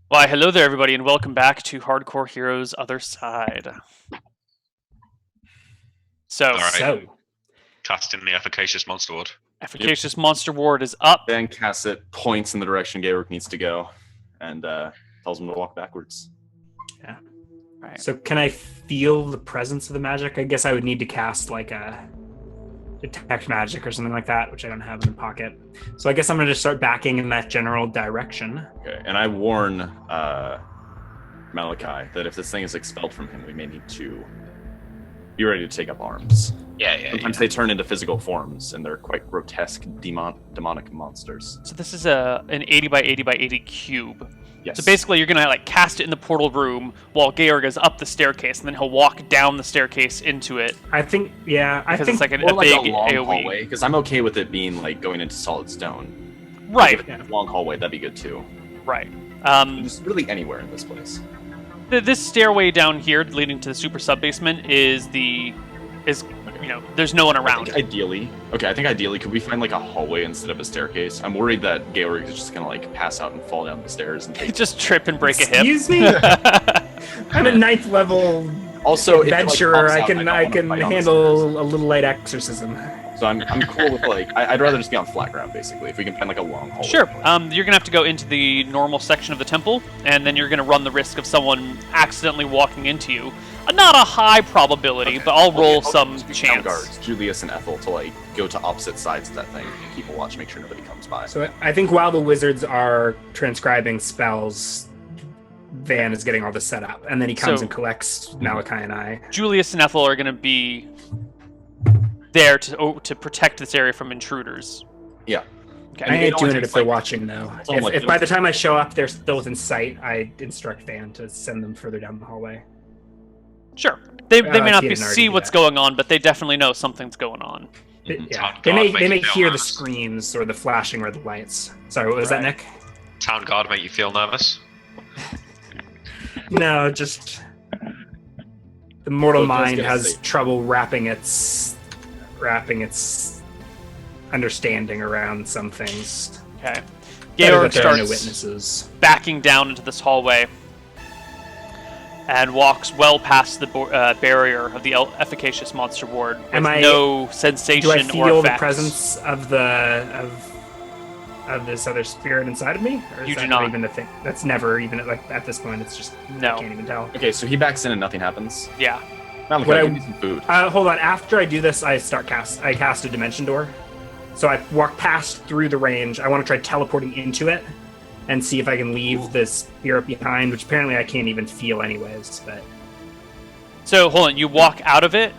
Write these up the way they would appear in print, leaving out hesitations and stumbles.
Why, hello there, everybody, and welcome back to Hardcore Heroes Otherside. So, All right. So, Casting the efficacious monster ward. Efficacious Monster Ward is up. Van Cassett points in the direction Gaelic needs to go and tells him to walk backwards. Yeah. Right. So can I feel the presence of the magic? I guess I would need to cast like a detect magic or something like that, which I don't have in the pocket. So I guess I'm going to just start backing in that general direction. Okay, and I warn Malachi that if this thing is expelled from him, we may need to be ready to take up arms. Yeah. Sometimes they turn into physical forms, and they're quite grotesque, demonic monsters. So this is an 80 by 80 by 80 cube. Yes. So basically, you're gonna cast it in the portal room while Georg is up the staircase, and then he'll walk down the staircase into it. I think, yeah, I Because think it's like a like big a long AOE. hallway, because I'm okay with it being like going into solid stone. Right. If it's a long hallway, that'd be good too. Right. Just really anywhere in this place. This stairway down here leading to the super sub basement is there's no one I around. think ideally, could we find like a hallway instead of a staircase? I'm worried that Georg is just gonna like pass out and fall down the stairs and take. Just trip and break a hip. Excuse me? I'm a 9th level Also, if it, like, adventurer. pops I out, can don't I wanna can fight on the handle a little light exorcism. stairs. So I'm cool with like I'd rather just be on flat ground basically. If we can find like a long hallway. Sure. You're gonna have to go into the normal section of the temple, and then you're gonna run the risk of someone accidentally walking into you. Not a high probability, Okay. but I'll roll I'll some just be chance. guards, Julius and Ethel, to like go to opposite sides of that thing and keep a watch, make sure nobody comes by. So I think while the wizards are transcribing spells, Van is getting all this set up, and then he comes So- and collects Malachi and I. Julius and Ethel are gonna be there to protect this area from intruders. Yeah. Okay. I it ain't only doing it takes, if they're like- watching, though. it's only, like, If by the time I show up, they're still within sight, I instruct Van to send them further down the hallway. Sure. They may not he be didn't already see do what's that. going on, but they definitely know something's going on. Mhm. Yeah. Town They guard may makes they may you feel hear the nervous. screams or the flashing or the lights. Sorry, what was that, Right. Nick? Town guard make you feel nervous? No, just the mortal So just mind gonna has say- trouble wrapping its understanding around some things. Okay. Better Georg that there are no starts witnesses. backing down into this hallway and walks well past the barrier of the efficacious monster ward with no sensation Do I or feel the effects. presence of of this other spirit inside of me? Or is You that do not. even a thing? That's never even like at this point. It's just No. I can't even tell. Okay, so he backs in and nothing happens. Yeah. Malachi, What I- give me some food. Hold on. After I do this, I cast a dimension door. So I walk past through the range. I want to try teleporting into it and see if I can leave this spirit behind, which apparently I can't even feel anyways. But So hold on, you walk out of it.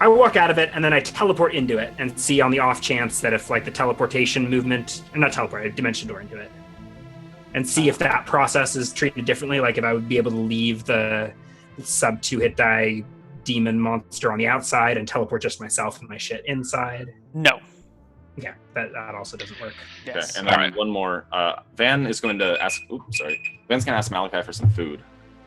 I walk out of it and then I teleport into it and see on the off chance that if like the teleportation movement, not teleport, I dimension door into it, and see if that process is treated differently. Like if I would be able to leave the sub 2 hit die demon monster on the outside and teleport just myself and my shit inside. No. Yeah, that also doesn't work. Yes. Okay, and then Alright. one more. Van is going to ask. Oops, sorry. Van's going to ask Malachi for some food.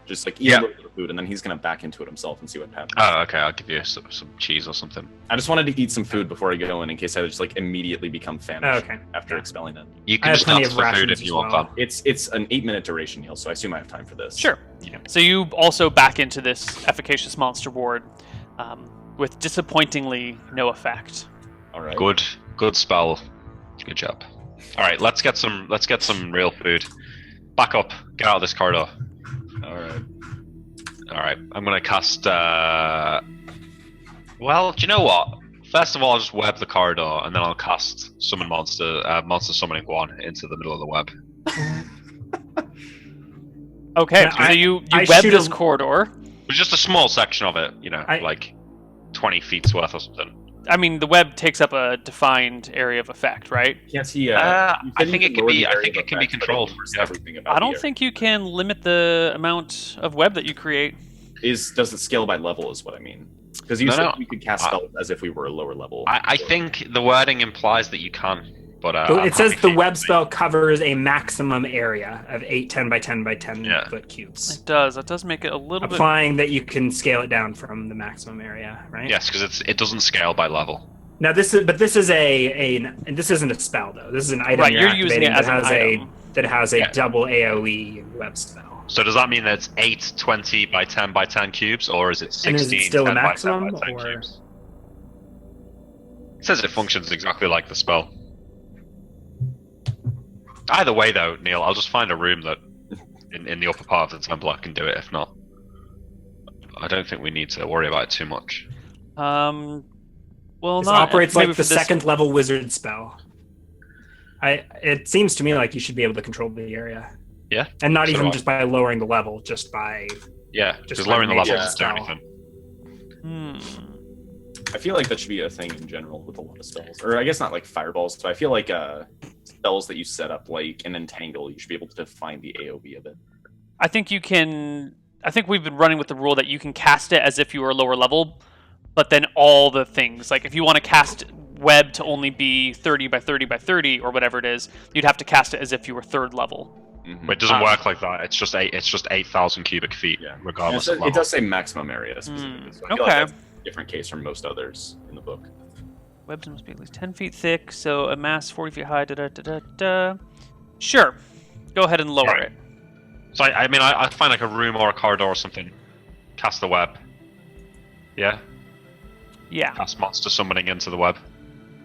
Just like eat Yeah. a little bit of food, and then he's going to back into it himself and see what happens. Oh, okay. I'll give you some cheese or something. I just wanted to eat some food before I go in case I just like immediately become famished Okay. after expelling it. You I can have just plenty ask of for food rations if as you want well. that. It's an 8-minute duration, Neal, so I assume I have time for this. Sure. Yeah. So you also back into this efficacious monster ward with disappointingly no effect. All right. Good spell. Good job. All right, let's get some real food. Back up. Get out of this corridor. All right. All right, I'm gonna cast. Well, do you know what? First of all, I'll just web the corridor, and then I'll cast summon monster summoning one into the middle of the web. Okay, Yeah, so I- you I web shoot this a- corridor. It's just a small section of it, I- like 20 feet's worth or something. I mean, the web takes up a defined area of effect, right? Can't he? I you said think you it could can lower be. the I area think of it can be effect, but controlled. remember Yeah. everything about I the don't area. think you can limit the amount of web that you create. Does it scale by level? Is what I mean. Because you No, said no. we could cast spells as if we were a lower level. I think the wording implies that you can, but So I'm it says happy the to- web spell covers a maximum area of 8 10 by 10 by 10 Yeah. foot cubes. It does. That does make it a little bit. Applying that you can scale it down from the maximum area, right? Yes, because it doesn't scale by level. Now this is a this isn't a spell though. This is an item Right, you're you're using activating it as that an has item. that has a double AoE web spell. So does that mean that it's 8 20 by 10 by 10 cubes, or is it 16 And is it still 10 a maximum, by 10 by 10 or... cubes? It says it functions exactly like the spell. Either way, though, Neal, I'll just find a room that in the upper part of the temple I can do it. If not, I don't think we need to worry about it too much. Well, This not operates maybe like for the this- second level wizard spell. It seems to me like you should be able to control the area. Yeah. And not So even do I. just by lowering the level, just by... Yeah, Just because like lowering the nature level doesn't do spell. anything. I feel like that should be a thing in general with a lot of spells. Or I guess not like fireballs, but I feel like spells that you set up like an entangle, you should be able to define the AoE of it. I think you can. I think we've been running with the rule that you can cast it as if you were lower level, but then all the things, like if you want to cast web to only be 30 by 30 by 30 or whatever it is, you'd have to cast it as if you were third level. Mm-hmm. But it doesn't work like that. It's just 8,000 cubic feet, regardless of level. It does say maximum area specifically. So I feel like that's a different case from most others in the book. Webs must be at least 10 feet thick, so a mass 40 feet high. Sure. Go ahead and lower it. So I mean, I'd find like a room or a corridor or something. Cast the web. Yeah? Yeah. Cast monster summoning into the web.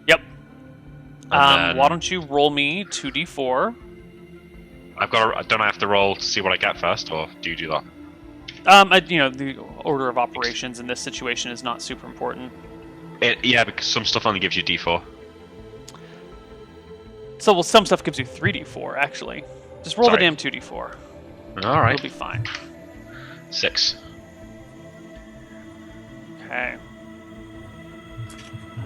Yep. And then Why don't you roll me 2d4? don't I have to roll to see what I get first, or do you do that? The order of operations in this situation is not super important. Yeah, because some stuff only gives you d4. So, well, some stuff gives you 3d4, actually. Just roll the damn 2d4. All right. You'll be fine. 6. Okay.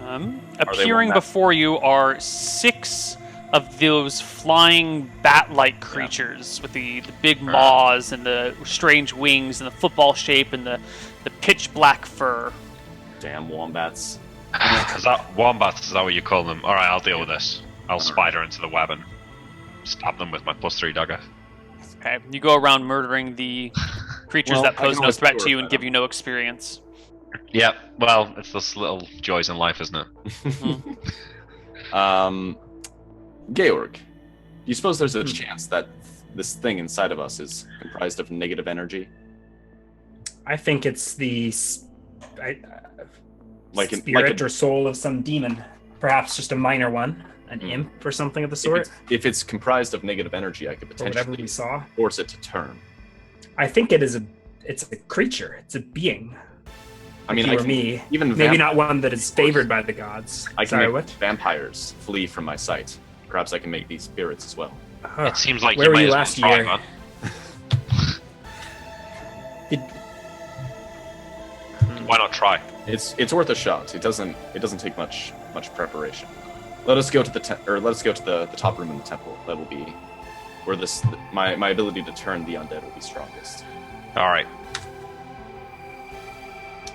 they Appearing wombat? before you are 6 of those flying bat-like creatures with the big maws and the strange wings and the football shape and the pitch black fur. Damn wombats. Is that wombats? Is that what you call them? All right, I'll deal with this. I'll spider into the web and stab them with my +3 dagger. Okay, you go around murdering the creatures Well, that I pose can no always threat to you purify and give them. you no experience. Yeah, well, it's those little joys in life, isn't it? Georg, do you suppose there's a chance that this thing inside of us is comprised of negative energy? I think it's the Like spirit or soul of some demon. Perhaps just a minor one. An imp or something of the sort. If it's comprised of negative energy, I could Or whatever potentially we saw. force it to turn. I think it's a creature. It's a being. I mean, you or me. even Maybe not one that is favored by the gods. I can Sorry, make what? vampires flee from my sight. Perhaps I can make these spirits as well. It seems like Where you were may you as well last try, year? man. Why not try? It's worth a shot. It doesn't take much preparation. Let us go to the top room in the temple. That will be where my ability to turn the undead will be strongest. All right.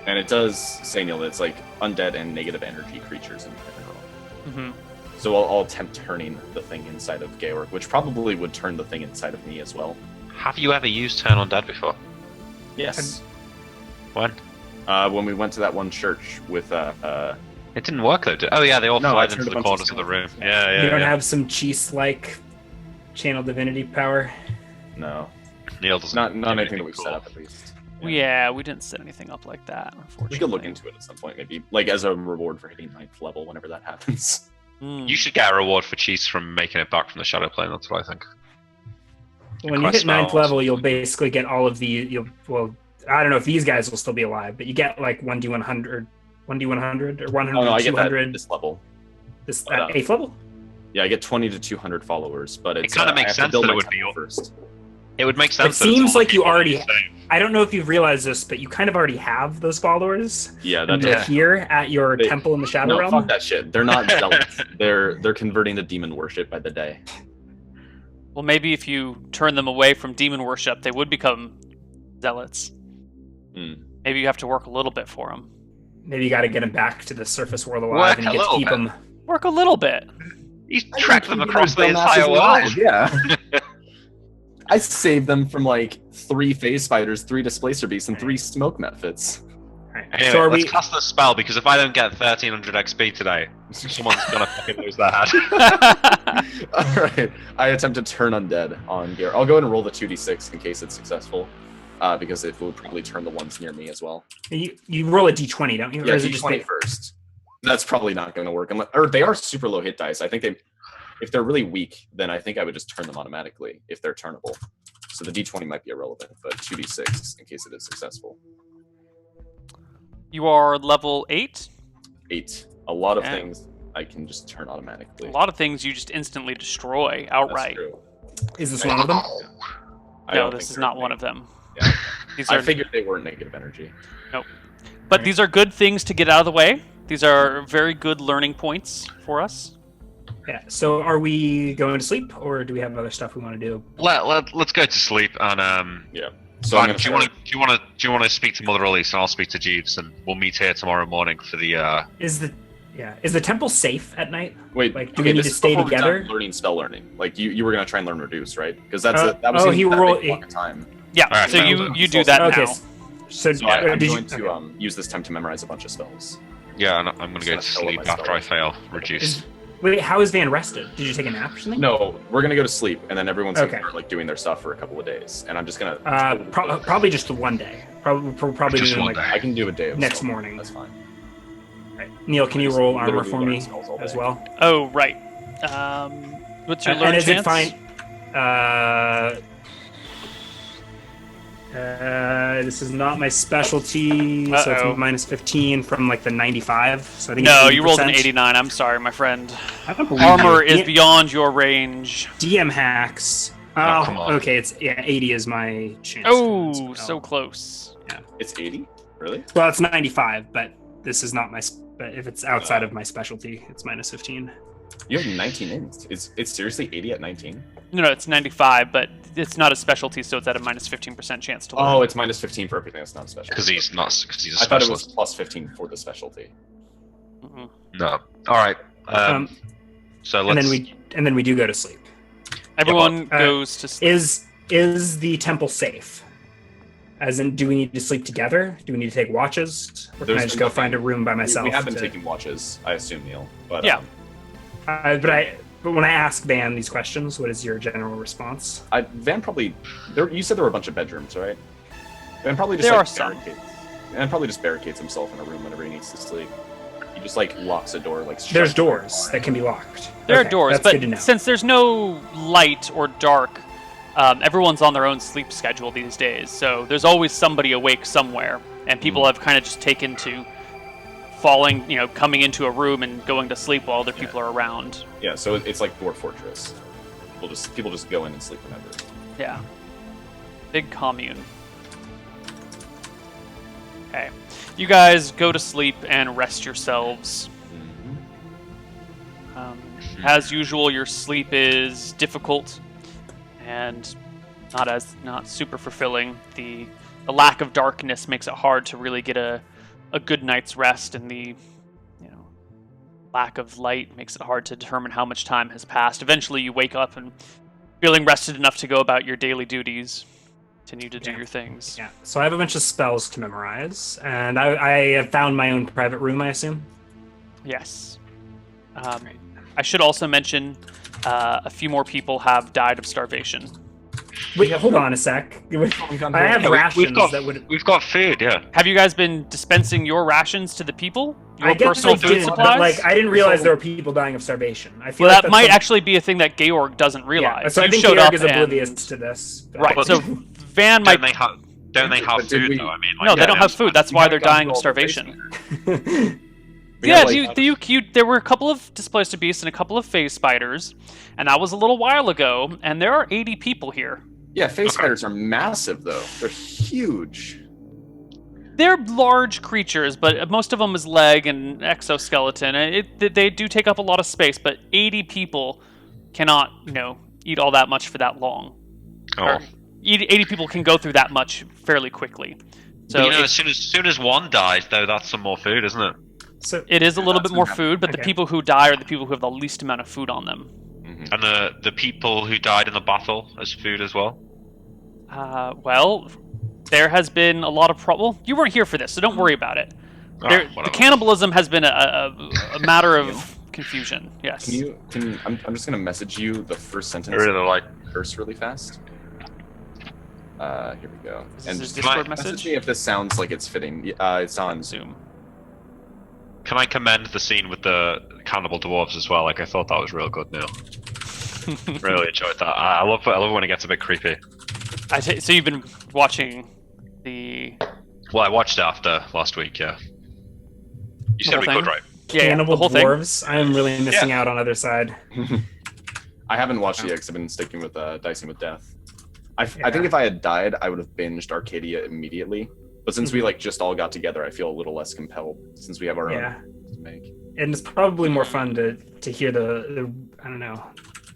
And it does say, Neal, that it's like undead and negative energy creatures in general. Mm-hmm. So I'll attempt turning the thing inside of Georg, which probably would turn the thing inside of me as well. Have you ever used Turn on Dead before? Yes. When? When we went to that one church with It didn't work though. Oh yeah, they all No, I fled turned into a the bunch of corners of the room. skeletons. Yeah. You don't have some cheese-like channel divinity power? no, Neal doesn't. not do anything anything that we've cool. set up at least. Yeah, we didn't set anything up like that, unfortunately. We could look into it at some point, maybe, like as a reward for hitting 9th level whenever that happens. Mm. You should get a reward for cheese from making it back from the shadow plane. That's what I think. When you Quest hit 9th spells. level, you'll basically get all of the... I don't know if these guys will still be alive, but you get like 1d100, or 100, Oh no, I get that 200. at this level. This But, 8th level? Yeah, I get 20 to 200 followers, but it's kinda I makes have to sense build that it my would be temple first. It would make sense. It that it's seems all like you people already- the same. I don't know if you've realized this, but you kind of already have those followers. Yeah, And that's they're here at your They- temple in the Shadow no, Realm. fuck that shit. They're not zealots. they're converting to demon worship by the day. Well, maybe if you turn them away from demon worship, they would become zealots. Hmm. Maybe you have to work a little bit for them. Maybe you got to get them back to the surface world alive, Work and a you get to little keep bit. them. Work a little bit. You track them across the entire world. Yeah. I saved them from like 3 phase spiders, 3 displacer beasts, and 3 smoke methods. Right. Anyway, So are let's we- cast the spell because if I don't get 1300 XP today, someone's gonna fucking lose their head. All right. I attempt to turn undead on Gear. I'll go ahead and roll the 2d6 in case it's successful, because it will probably turn the ones near me as well. You roll a d20, don't you? Yeah, Or is it d20 first. That's probably not going to work. Or they are super low hit dice. I think if they're really weak, then I think I would just turn them automatically if they're turnable. So the d20 might be irrelevant, but 2d6 in case it is successful. You are level 8. 8. A lot of Yeah. things I can just turn automatically. A lot of things you just instantly destroy That's outright. true. Is this one of them? I No, don't this think is they're not one of negative. them. Yeah. These I are, figured they weren't negative energy. but these are good things to get out of the way. These are very good learning points for us. Yeah. So are we going to sleep, or do we have other stuff we want to do? Let's go to sleep and Yeah. So I'm Fine, gonna do you want to speak to Mother Elise and I'll speak to Jeeves and we'll meet here tomorrow morning for the Is the temple safe at night? wait. like, do we need this to is stay before we're done together? Learning spell learning. Like you were gonna try and learn reduce, right? Because that was oh, in he that rolled- big block of time. Yeah, Alright, so so you do that Okay. now. So, So I'm did going you? to use this time to memorize a bunch of spells. yeah, and I'm gonna go to Just gonna fill sleep up my after I spells. fail reduce. Wait, how is Van rested? Did you take a nap or something? No, we're gonna go to sleep, and then everyone's Okay. gonna start like doing their stuff for a couple of days, and I'm just gonna. Probably just the one day. Probably Just doing one like day. I can do a day of next spell. morning. That's fine. Right. Neil, can you Just roll armor literally for learn me spells all as day. well? Oh, right. What's your learn And is chance? it fine? This is not my specialty, so Uh-oh. it's minus 15 from like the 95. So I think No, it's you rolled an 80%. 89. I'm sorry, my friend. I don't believe Armor you. is beyond your range. DM hacks. Oh, Oh, come on. okay. It's 80 is my chance. Oh, so close. It's 80. Really? Well, it's 95, but this is not my. But if it's outside of my specialty, it's minus 15. You have 19 ins. It's seriously 80 at 19. No, it's 95, but it's not a specialty, so it's at a minus 15% chance to learn. Oh, it's minus 15 for everything that's not special. Because he's a I thought it was specialist. plus 15 for the specialty. Mhm. No. Alright. So let's and then we do go to sleep. Everyone Uh, goes to sleep. Is the temple safe? As in, do we need to sleep together? Do we need to take watches? Or can There's I just go nothing- find a room by myself? We have been to- taking watches, I assume, Neil. But Yeah. But when I ask Van these questions, what is your general response? Van probably. You said there were a bunch of bedrooms, right? Van probably just There like, are some. barricades. Van probably just barricades himself in a room whenever he needs to sleep. He just like locks a door, like. There's shuts doors the that can be locked. There Okay, are doors, that's good to but know. since there's no light or dark, everyone's on their own sleep schedule these days. So there's always somebody awake somewhere, and people have kind of just taken to falling, coming into a room and going to sleep while other people are around. Yeah, so it's like Dwarf Fortress. People just go in and sleep whenever. Yeah. Big commune. Okay. You guys go to sleep and rest yourselves. As usual, your sleep is difficult and not super fulfilling. The lack of darkness makes it hard to really get a good night's rest, and the lack of light makes it hard to determine how much time has passed. Eventually, you wake up and feeling rested enough to go about your daily duties, continue to do your things. Yeah. So I have a bunch of spells to memorize, and I have found my own private room, I assume. Yes. I should also mention a few more people have died of starvation. Wait, hold on a sec. I have rations that would. we've got food, yeah. Have you guys been dispensing your rations to the people? Your I guess personal I food did, supplies? but I didn't realize there were people dying of starvation. I feel Well, like that that's might some- actually be a thing that Georg doesn't realize. Yeah, so I You think showed Georg up is and- oblivious to this. but- Right, But- so Van Don't might... they have But did food we- though? I mean, No, they don't have food. That's why they're haven't gone dying through of all the starvation. We Yeah, have, there were a couple of displaced beasts and a couple of phase spiders, and that was a little while ago, and there are 80 people here. Yeah, face spiders are massive though. They're huge. They're large creatures, but most of them is leg and exoskeleton. They do take up a lot of space, but 80 people cannot, eat all that much for that long. Oh. Or 80 people can go through that much fairly quickly. So But, as soon as one dies, though, that's some more food, isn't it? So it is a little that's bit more gonna food, but the Okay. people who die are the people who have the least amount of food on them. And the people who died in the battle as food as well. Well, there has been a lot of well, you weren't here for this, so don't worry about it. The whatever. cannibalism has been a matter of confusion. Yes. I'm just gonna message you the first I sentence. really like. Curse really fast. Here we go. Is And this just a Discord message message? me if this sounds like it's fitting. It's on Zoom. Can I commend the scene with the cannibal dwarves as well? Like I thought that was real good, Neil. Really enjoyed that. I love when it gets a bit creepy. So you've been watching the Well, I watched it after last week. Yeah. You said whole we thing? could, right? Cannibal the whole thing. dwarves. I'm really missing out on Otherside. I haven't watched it yet because I've been sticking with Dicing with Death. I think Yeah. if I had died, I would have binged Arcadia immediately. But since we just all got together, I feel a little less compelled since we have our Yeah. own to make. And it's probably more fun to hear the I don't know,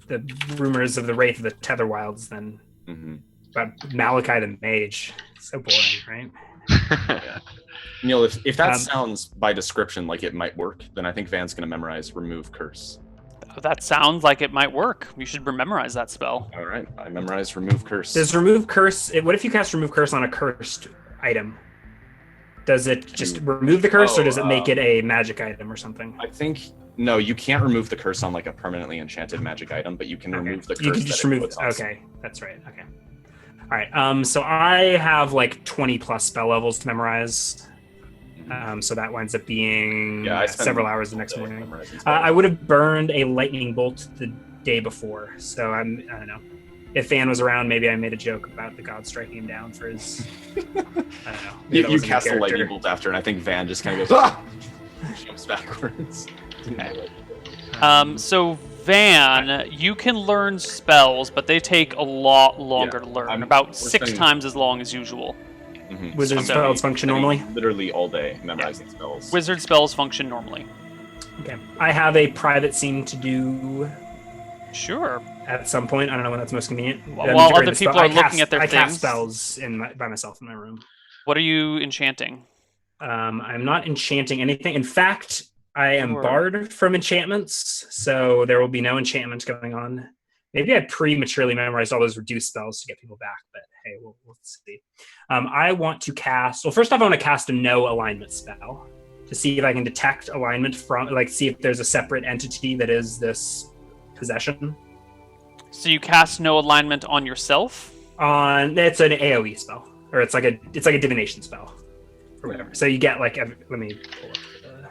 the rumors of the Wraith of the Tetherwilds than Mm-hmm. about Malachi the Mage. So boring, right? Neil, if that Um, sounds by description like it might work, then I think Van's gonna memorize Remove Curse. That sounds like it might work. You should memorize that spell. All right, I memorized Remove Curse. Does Remove Curse? What if you cast Remove Curse on a cursed item? Does it just remove the curse, or does it make it a magic item or something? I think no, you can't remove the curse on like a permanently enchanted magic item, but you can remove the curse. You can just that it remove. puts on. Okay, that's right. Okay. All right. So I have like 20 plus spell levels to memorize. So that winds up being I spent several hours the next all day morning. memorizing spells. I would have burned a lightning bolt the day before, so I don't know. If Van was around, maybe I made a joke about the god striking him down for his. I don't know. Maybe You that wasn't cast in a lightning character. bolt after, and I think Van just kind of goes ah, jumps backwards. So Van, you can learn spells, but they take a lot longer Yeah, to learn. we're About 6 spending- times as long as usual. Mhm. Wizard I'm spells function normally. Literally all day memorizing spells. Wizard spells function normally. Okay. I have a private scene to do Sure. at some point. I don't know when that's most convenient. While during other the people spell- are looking at their I things. cast spells by myself in my room. What are you enchanting? I'm not enchanting anything. In fact, I am Sure. barred from enchantments, so there will be no enchantments going on. Maybe I prematurely memorized all those reduced spells to get people back, but hey, we'll see. I want to cast. Well, first off, I want to cast a no alignment spell to see if I can detect alignment from, like, see if there's a separate entity that is this possession. So you cast no alignment on yourself? It's an AOE spell, or it's like a divination spell, or whatever. So you get like let me pull up the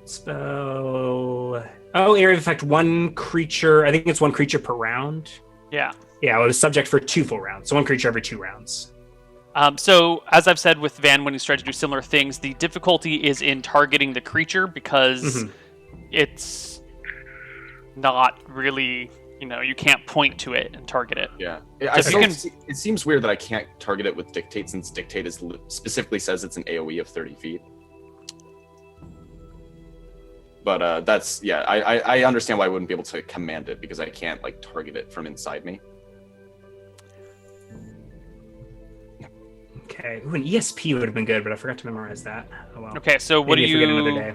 spell. Oh, area of effect, one creature. I think it's one creature per round. Yeah. Yeah, well, it's subject for 2 full rounds, so one creature every 2 rounds. So, as I've said with Van when he's tried to do similar things, the difficulty is in targeting the creature because it's not really, you can't point to it and target it. Yeah, If you it seems weird that I can't target it with Dictate since Dictate specifically says it's an AOE of 30 feet. But that's I understand why I wouldn't be able to command it because I can't like target it from inside me. Okay. Ooh, an ESP would have been good, but I forgot to memorize that. Oh well. Okay, so what do Maybe if we get another you... day.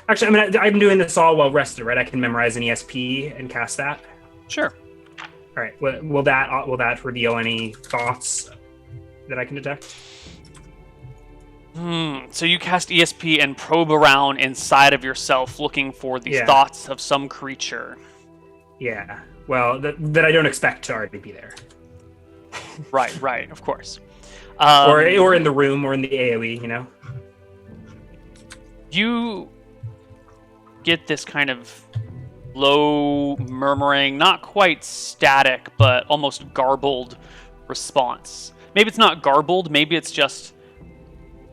Actually, I mean, I'm doing this all while rested, right? I can memorize an ESP and cast that. Sure. All right. Will that reveal any thoughts that I can detect? So you cast ESP and probe around inside of yourself looking for the Yeah. thoughts of some creature. Yeah. Well, that I don't expect to already be there, Right, of course. or in the room, or in the AOE. You get this kind of low murmuring, not quite static, but almost garbled response. Maybe it's not garbled, maybe it's just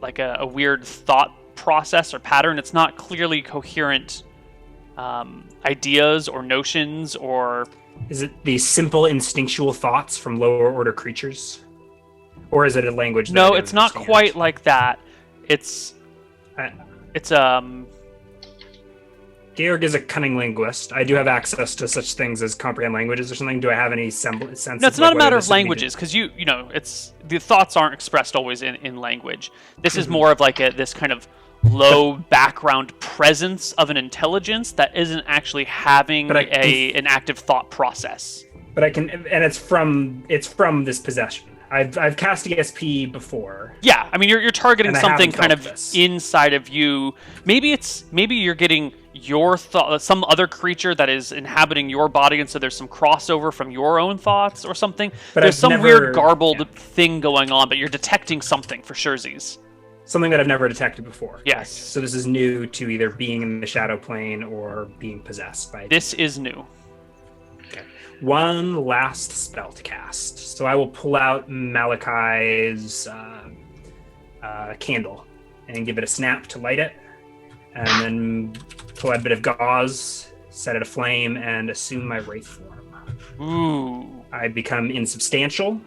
like a weird thought process or pattern. It's not clearly coherent ideas or notions or... Is it the simple instinctual thoughts from lower order creatures, or is it a language? That I No, don't it's not understand? quite like that. It's Georg is a cunning linguist. I do have access to such things as comprehend languages or something. Do I have any sense? No, it's not a matter of languages, because it's the thoughts aren't expressed always in language. This is more of like this kind of low background presence of an intelligence that isn't actually having an active thought process. But I can, and it's from this possession. I've cast ESP before. Yeah, I mean you're targeting And I something haven't kind of felt this. inside of you. Maybe you're getting your thought, some other creature that is inhabiting your body, and so there's some crossover from your own thoughts or something. But There's I've some never- weird garbled yeah. thing going on, but you're detecting something for surezies. Something that I've never detected before. Yes. Correct. So this is new to either being in the shadow plane or being possessed by. This is new. One last spell to cast. So I will pull out Malachi's candle and give it a snap to light it, and then pull out a bit of gauze, set it aflame, and assume my wraith form. Ooh. I become insubstantial.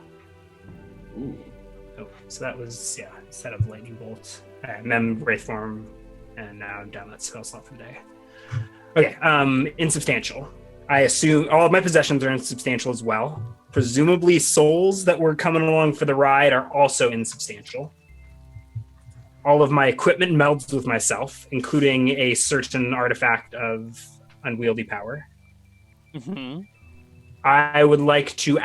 Ooh. Oh, so that was instead of lightning bolt. Alright, mem wraith form, and now I'm down that spell slot for the day. Okay, insubstantial. I assume all of my possessions are insubstantial as well. Presumably souls that were coming along for the ride are also insubstantial. All of my equipment melds with myself, including a certain artifact of unwieldy power. Mm-hmm. I would like to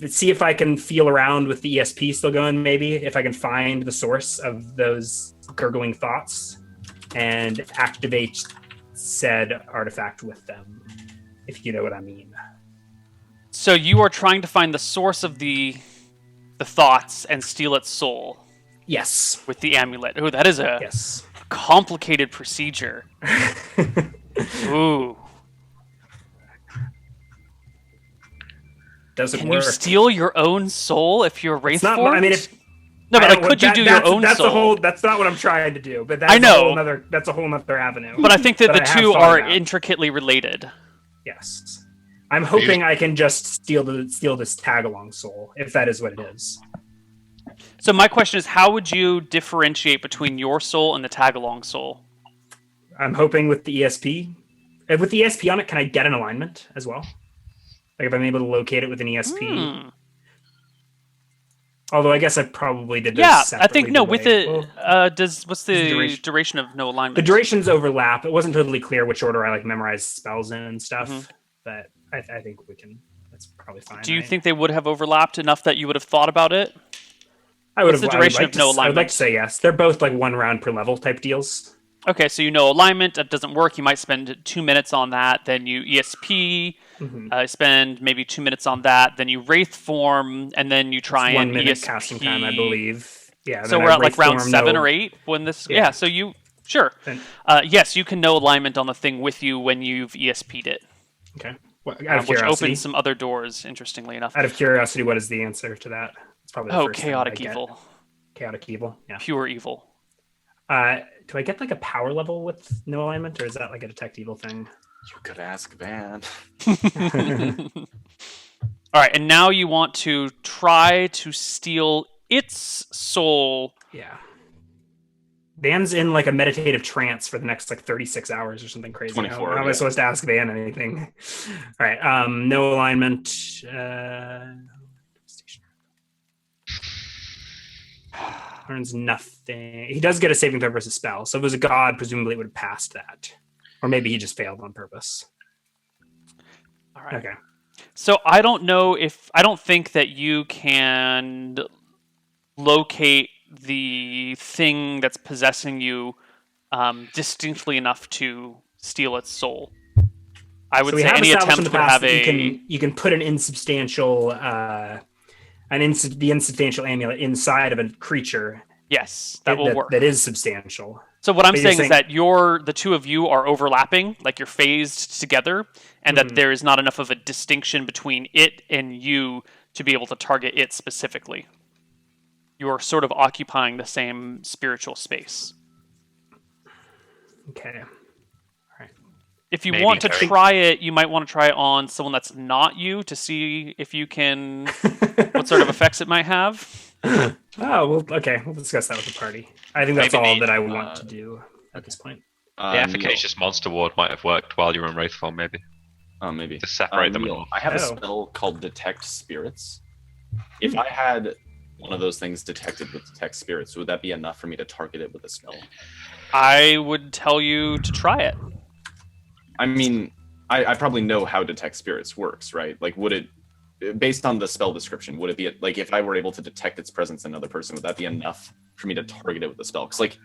see if I can feel around with the ESP still going, maybe, if I can find the source of those gurgling thoughts and activate said artifact with them, if you know what I mean. So you are trying to find the source of the thoughts and steal its soul Yes. with the amulet. Oh, that is a Yes. complicated procedure. Ooh. Doesn't Can work. you steal your own soul if you're wraith It's not. formed? I mean, if no, but I like, don't- could you that- do that's, your own that's soul? a whole. That's not what I'm trying to do. But that's I know. That's a whole other avenue. But I think that the I have two thought are about. intricately related. Yes. I'm hoping I can just steal this tag along soul, if that is what it is. So my question is, how would you differentiate between your soul and the tag-along soul? I'm hoping with the ESP. With the ESP on it, can I get an alignment as well? Like if I'm able to locate it with an ESP. Hmm. Although I guess I probably did this Yeah, I separately think no. the With way- it, well, what's the duration? duration of no alignment? the durations overlap. It wasn't totally clear which order I like memorized spells in and stuff, Mhm. but I think we can. That's probably fine. Do you right? think they would have overlapped enough that you would have thought about it? I would what's have the duration like of no I would like alignment? to say yes. They're both like 1 round per level type deals. Okay, so you know alignment, that doesn't work. You might spend 2 minutes on that. Then you ESP, Mhm. spend maybe 2 minutes on that. Then you wraith form, and then you try It's 1 and minute ESP. casting time, I believe. Yeah. So then we're I at like wraith round form, 7 no- or 8 when this. Yeah. Yeah. So you sure. Then- Yes, you can know alignment on the thing with you when you've ESP'd it, Okay. Well, out of which curiosity, opens some other doors. Interestingly enough. out of curiosity, what is the answer to that? It's probably the Oh, first thing that I chaotic get. evil, Chaotic evil. Yeah. pure evil. Do I get like a power level with no alignment, or is that like a detect evil thing? You could ask Van. All right, and now you want to try to steal its soul. Yeah. Van's in like a meditative trance for the next like 36 hours or something crazy. 24, How am I yeah. supposed to ask Van anything? All right. No alignment. Learns nothing. He does get a saving throw versus spell. So if it was a god, presumably it would have passed that. Or maybe he just failed on purpose. All right. Okay. So I don't think that you can locate the thing that's possessing you distinctly enough to steal its soul. I would So we say have any established in attempt the would past have that you can put an insubstantial the insubstantial amulet inside of a creature yes, that will work. that is substantial. So what I'm But you're saying is that the two of you are overlapping, like you're phased together, and that there is not enough of a distinction between it and you to be able to target it specifically. You're sort of occupying the same spiritual space. Okay. If you Maybe want to very- try it, you might want to try it on someone that's not you to see if you can what sort of effects it might have. Oh, well, okay. We'll discuss that with the party. I think that's Maybe all need, that I want to do at this point. The Neal. efficacious monster ward might have worked while you were in wraith form, maybe Maybe. to separate them. Neal, I have a Oh. spell called Detect Spirits. If I had one of those things detected with Detect Spirits, would that be enough for me to target it with a spell? I would tell you to try it. I mean, I probably know how Detect Spirits works, right? Like, would it based on the spell description, would it be like if I were able to detect its presence in another person, would that be enough for me to target it with the spell? Because like,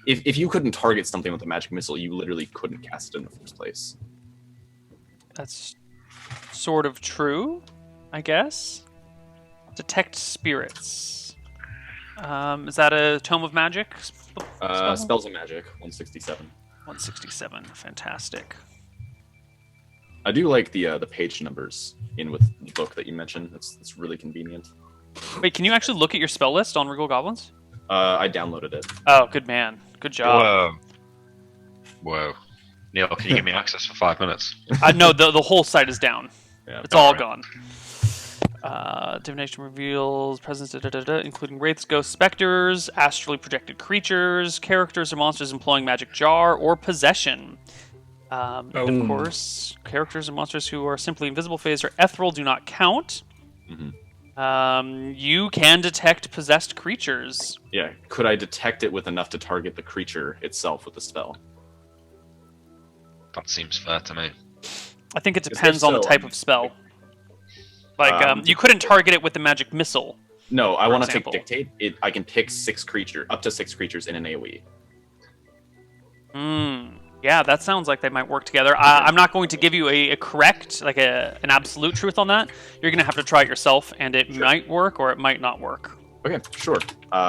if you couldn't target something with a magic missile, you literally couldn't cast it in the first place. That's sort of true, I guess. Detect spirits. Is that a Tome of Magic? Spells of Magic, 167. 167. Fantastic. I do like the page numbers in with the book that you mentioned. It's really convenient. Wait, can you actually look at your spell list on Regal Goblins? I downloaded it. Oh, good man. Good job. Whoa. Neal, can you give me access for 5 minutes? No, the whole site is down. Yeah, It's all gone. Divination reveals presence, including wraiths, ghosts, specters, astrally projected creatures, characters or monsters employing magic jar or possession. And of course, characters and monsters who are simply invisible phase or ethereal do not count. You can detect possessed creatures. Yeah. Could I detect it with enough to target the creature itself with the spell? That seems fair to me. I think it depends on the type of spell. Like, you couldn't target it with the magic missile. No, I want to take Dictate. I can pick up to six creatures in an AoE. Yeah, that sounds like they might work together. I'm not going to give you a correct, like an absolute truth on that. You're going to have to try it yourself, and it might work or it might not work. Okay, sure.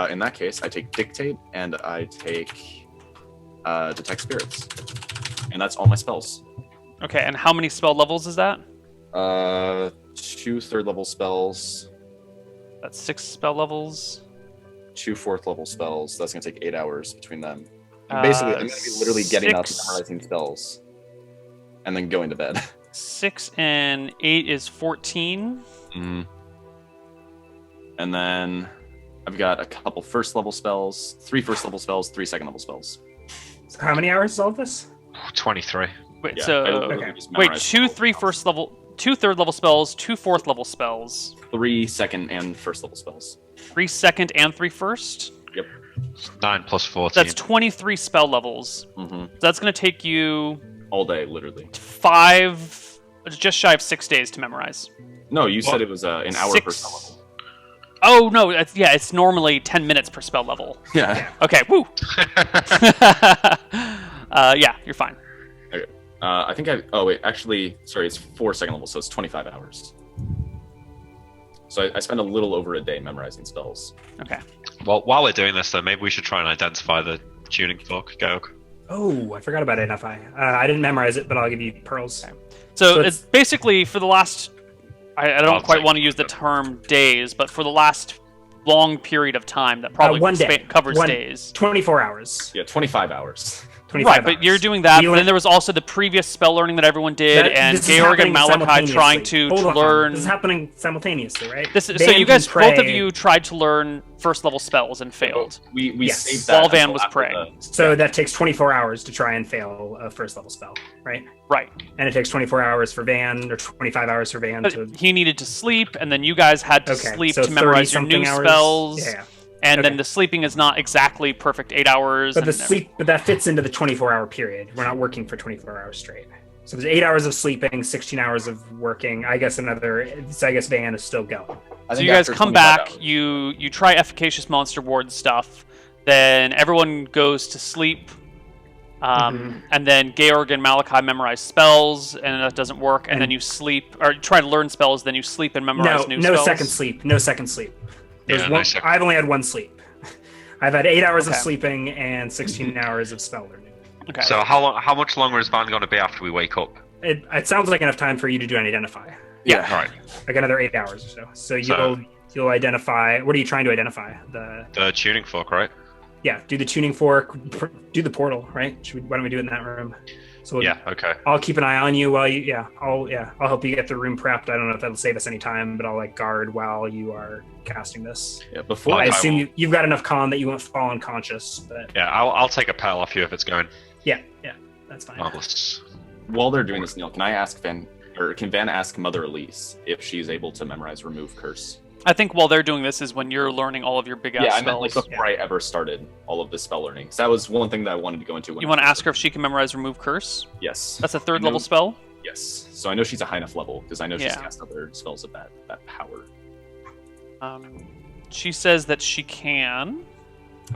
In that case, I take Dictate and I take Detect Spirits. And that's all my spells. Okay, and how many spell levels is that? 2 third-level spells. That's 6 spell levels. 2 fourth-level spells. That's going to take 8 hours between them. Basically, I'm going to be literally getting up and memorizing spells. And then going to bed. 6 and 8 is 14. And then I've got a couple first-level spells, 3 first-level spells, 3 second-level spells. So how many hours is all this? 23. Wait, Yeah, so... Wait, 2 third level spells, 2 fourth level spells. 3 second and first-level spells. 3 second and 3 first? Yep. 9 plus 14. That's 23 spell levels. So that's going to take you... All day, literally. 5... Just shy of 6 days to memorize. No, you said it was an hour per spell level. Oh, no, it's normally 10 minutes per spell level. Yeah. Okay, woo! Yeah, you're fine. Okay. I think oh, wait, actually, sorry, it's 4 second level, so it's 25 hours. So I spend a little over a day memorizing spells. Okay. Well, while we're doing this, though, maybe we should try and identify the tuning fork, Georg. Oh, I forgot about Identify. I didn't memorize it, but I'll give you pearls. Okay. So it's basically for the last... I don't quite want to use the that. term days, but for the last long period of time that probably covers days. 24 hours. Yeah, 25 hours. 25 Right, but hours. you're doing that, but then there was also the previous spell learning that everyone did, and Georg and Malachi trying to learn... This is happening simultaneously, right? So you guys, both of you tried to learn first level spells and failed. We Yes. saved that. While Van until was after praying. So that takes 24 hours to try and fail a first level spell, right? Right. And it takes 24 hours for Van, or 25 hours for Van to... But he needed to sleep, and then you guys had to Okay, sleep so to memorize your 30-something new hours? spells. Yeah. And then Okay. the sleeping is not exactly perfect 8 hours. But but that fits into the 24-hour period. We're not working for 24 hours straight. So there's 8 hours of sleeping, 16 hours of working. I guess Van is still going. So you guys come back, you try efficacious monster ward stuff, then everyone goes to sleep, and then Georg and Malachi memorize spells, and that doesn't work, and then you sleep, or try to learn spells, then you sleep and memorize new spells. No second sleep. No second sleep. Yeah, I've only had 1 sleep. I've had 8 hours of sleeping and 16 hours of spell learning. Okay. So how much longer is Van going to be after we wake up? It sounds like enough time for you to do an Identify. Yeah. Right. Like another 8 hours or so. So you'll identify. What are you trying to identify? The tuning fork, right? Yeah. Do the tuning fork. Do the portal. Right. Why don't we do it in that room? So Yeah. Okay. I'll keep an eye on you while you. Yeah. I'll help you get the room prepped. I don't know if that'll save us any time, but I'll guard while you are casting this. Yeah. Before I I assume you've got enough con that you won't fall unconscious. But Yeah, I'll take a pearl off you if it's going. yeah, that's fine. Marvelous. while they're doing this, Neal, can Van ask Mother Elise if she's able to memorize Remove Curse? I think while they're doing this is when you're learning all of your big ass Yeah, I spells. meant like before I ever started all of this spell learning. So that was one thing that I wanted to go into. You want to ask her if she can memorize Remove Curse? Yes. That's a third level spell? Yes. So I know she's a high enough level because I know she's Yeah. cast other spells of that power. She says that she can.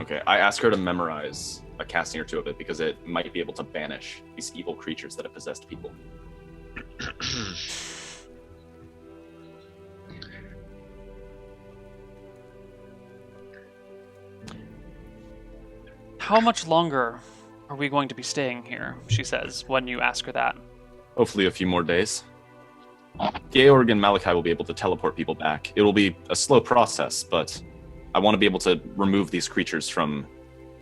Okay, I ask her to memorize a casting or two of it because it might be able to banish these evil creatures that have possessed people. How much longer are we going to be staying here? She says when you ask her that. Hopefully a few more days. Georg and Malachi will be able to teleport people back. It will be a slow process, but I want to be able to remove these creatures from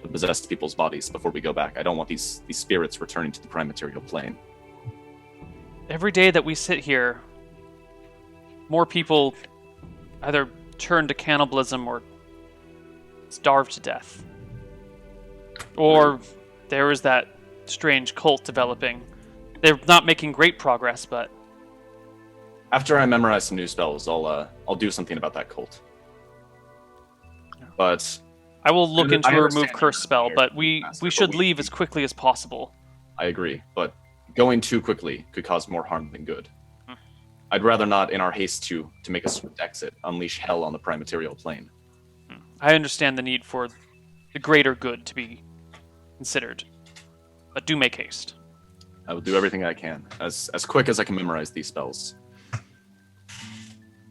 the possessed people's bodies before we go back. I don't want these spirits returning to the prime material plane. Every day that we sit here, more people either turn to cannibalism or starve to death. Or there is that strange cult developing. They're not making great progress, but After I memorize some new spells, I'll do something about that cult. But I will look into I a remove understand curse your spell. desire, But we Master, should but leave as quickly as possible. I agree, but going too quickly could cause more harm than good. I'd rather not, in our haste to make a swift exit, unleash hell on the prime material plane. I understand the need for the greater good to be considered, but do make haste. I will do everything I can, as quick as I can memorize these spells.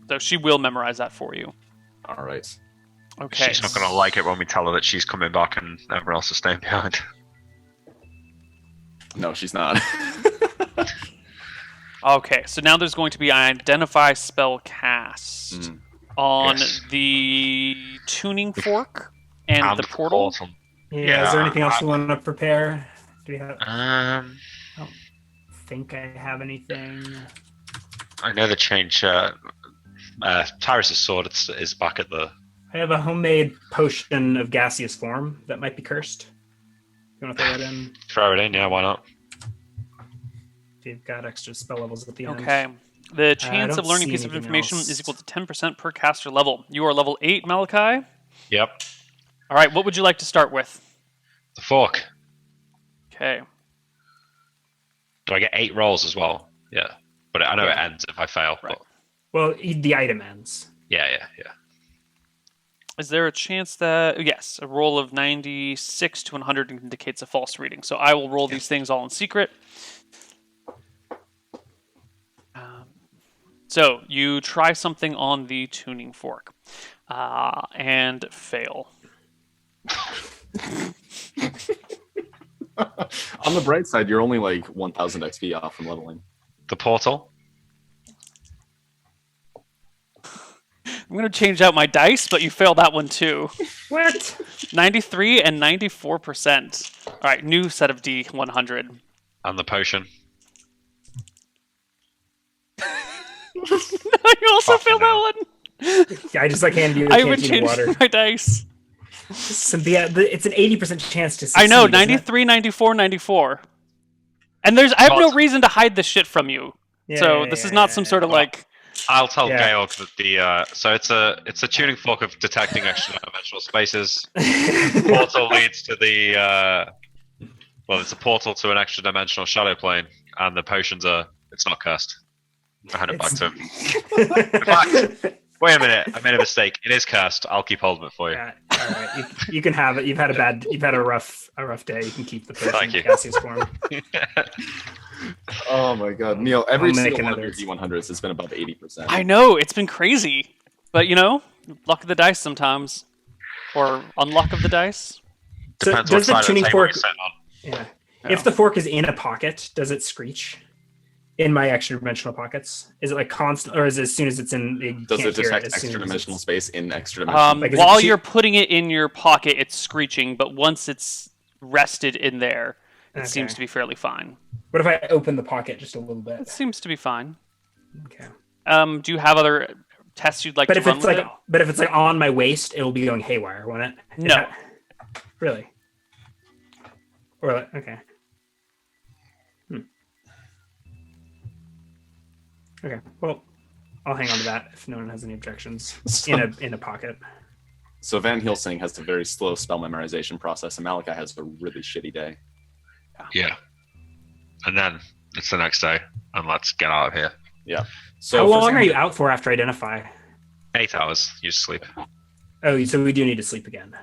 So she will memorize that for you. All right. Okay. She's not going to like it when we tell her that she's coming back and everyone else is staying behind. No, she's not. Okay, so now there's going to be an identify spell cast on Yes. the tuning fork and the portal. Yeah. Is there anything else you want to prepare? Do we have? Um, I don't think I have anything. I know the change. Tyrus's sword is back at the. I have a homemade potion of gaseous form that might be cursed. You want to throw that in? Throw it in, yeah, why not? If you've got extra spell levels at the end. Okay. The chance don't of learning a see piece of anything information else. is equal to 10% per caster level. You are level 8, Malachi. Yep. All right, what would you like to start with? The fork. Okay. Do I get 8 rolls as well? Yeah. But I know Yeah. it ends if I fail. Right. But Well, the item ends. yeah. Is there a chance that... Yes, a roll of 96 to 100 indicates a false reading. So I will roll these things all in secret. So you try something on the tuning fork and fail. On the bright side, you're only like 1,000 XP off from leveling. The portal. I'm going to change out my dice, but you failed that one too. What? 93 and 94%. All right, new set of D100. And the potion. You also failed that one. Yeah, I just handed you a I haven't canteen of changed water. my dice. So it's an 80% chance to succeed. I know, isn't it? 93, 94, 94. And I have no reason to hide this shit from you. Yeah, So yeah, this is yeah, not yeah, some yeah. sort of like... I'll tell Yeah. Georg that the so it's a tuning fork of detecting extra dimensional spaces. Portal leads to the it's a portal to an extra dimensional shadow plane, and the potions it's not cursed. I hand it back to him. In fact, wait a minute, I made a mistake. It is cursed. I'll keep hold of it for you. Yeah, all right, you can have it. You've had a rough day. You can keep the potion Thank you. gaseous form. Oh my god, Neal, every I'll make single one of another- your D100s has been above 80%. I know, it's been crazy. But, luck of the dice sometimes. Or unluck of the dice. So Depends does what the side tuning of the table fork? you're sitting on. Yeah. Yeah. If the fork is in a pocket, does it screech? In my extra dimensional pockets, is it like constant, or is it as soon as it's in? You Does can't it hear detect as soon extra as dimensional it's- space in extra dimensional? Like, is While it you're putting it in your pocket, it's screeching, but once it's rested in there, it Okay. seems to be fairly fine. What if I open the pocket just a little It bit? seems to be fine. Okay. Do you have other tests you'd like But to if run it's with like, it? but if it's like on my waist, it'll be going haywire, won't it? Is No. that- Really? Or like, okay. Okay. Well, I'll hang on to that if no one has any objections. In a pocket. So Van Helsing has a very slow spell memorization process, and Malachi has a really shitty day. Yeah. And then It's the next day, and let's get out of here. Yeah. So How for long some- are you out for after identify? 8 hours. You sleep. Oh, so we do need to sleep again.